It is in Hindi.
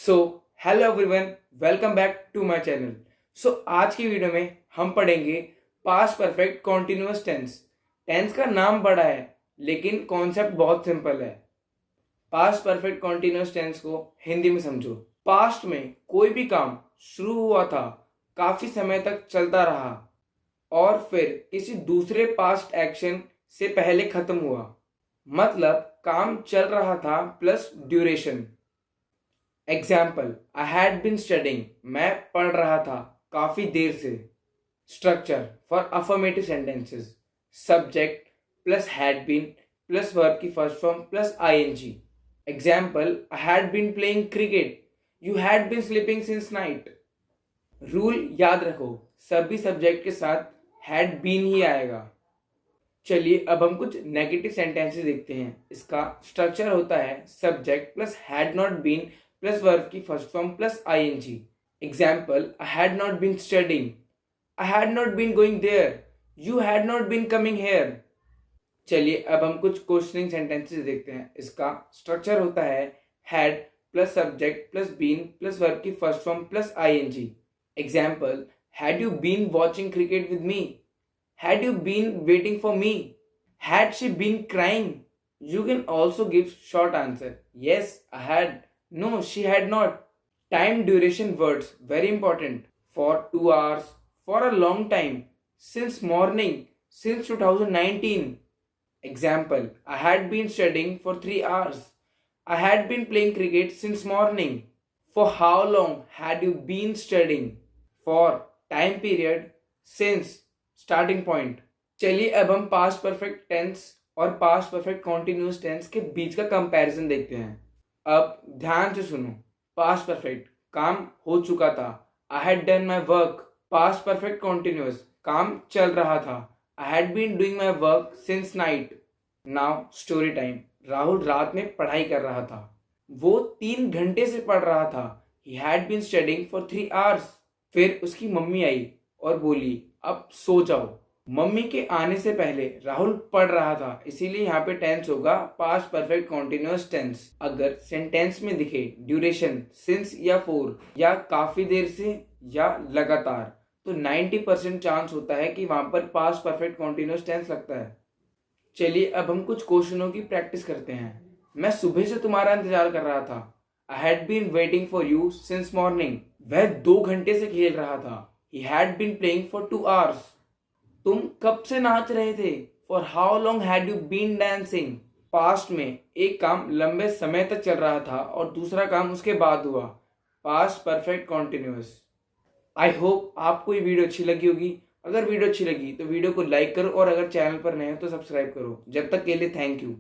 So hello everyone, welcome back to my channel. आज की वीडियो में हम पढ़ेंगे past perfect continuous tense. Tense का नाम बड़ा है लेकिन कॉन्सेप्ट बहुत सिंपल है। पास्ट परफेक्ट कॉन्टिन्यूअस टेंस को हिंदी में समझो। पास्ट में कोई भी काम शुरू हुआ था, काफी समय तक चलता रहा और फिर किसी दूसरे पास्ट एक्शन से पहले खत्म हुआ। मतलब काम चल रहा था plus duration. Example, I had been studying, मैं पढ़ रहा था काफी देर से। Structure for affirmative sentences, subject plus had been plus verb की first form plus ING. Example, I had been playing cricket, you had been sleeping since night. Rule याद रखो, सभी सब्जेक्ट के साथ हैड बीन ही आएगा। चलिए अब हम कुछ नेगेटिव सेंटेंसेस देखते हैं। इसका स्ट्रक्चर होता है subject plus had not been plus verb की first form plus ING. Example, I had not been studying, I had not been going there, you had not been coming here. चलिए अब हम कुछ क्वेश्चनिंग सेंटेंसेस देखते हैं। इसका स्ट्रक्चर होता है had plus subject plus been plus verb की first form plus ING. Example, had you been watching cricket with me, had you been waiting for me, had she been crying? You can also give short answer, yes I had, no she had not. Time duration words very important. For 2 hours, for a long time, since morning, since 2019. Example, I had been studying for 3 hours, I had been playing cricket since morning. For how long had you been studying? For time period, since starting point. चलिए अब हम पास्ट परफेक्ट टेंस और पास्ट परफेक्ट कॉन्टिन्यूअस टेंस के बीच का कंपैरिजन देखते हैं। अब ध्यान से सुनो। पास्ट परफेक्ट, काम हो चुका था, I had done my work. Past perfect continuous, काम चल रहा था, I had been doing my work since night. Now story time. Rahul रात में पढ़ाई कर रहा था, वो 3 घंटे से पढ़ रहा था। He had been studying for 3 hours. फिर उसकी मम्मी आई और बोली अब सो जाओ। मम्मी के आने से पहले राहुल पढ़ रहा था, इसीलिए यहाँ पे टेंस होगा पास्ट परफेक्ट कॉन्टिन्यूअस टेंस। अगर सेंटेंस में दिखे ड्यूरेशन सिंस या फॉर या काफी देर से या लगातार, तो 90% चांस होता है कि वहां पर पास्ट परफेक्ट कॉन्टिन्यूअस टेंस लगता है। चलिए अब हम कुछ क्वेश्चनों की प्रैक्टिस करते हैं। मैं सुबह से तुम्हारा इंतजार कर रहा था, I had been waiting for you since morning. वह 2 घंटे से खेल रहा था, he had been playing for 2 hours. तुम कब से नाच रहे थे? For how long had you been dancing? Past में एक काम लंबे समय तक चल रहा था और दूसरा काम उसके बाद हुआ। Past perfect continuous. I hope आपको ये वीडियो अच्छी लगी होगी। अगर वीडियो अच्छी लगी तो वीडियो को लाइक करो और अगर चैनल पर नए हो तो सब्सक्राइब करो। जब तक के लिए थैंक यू।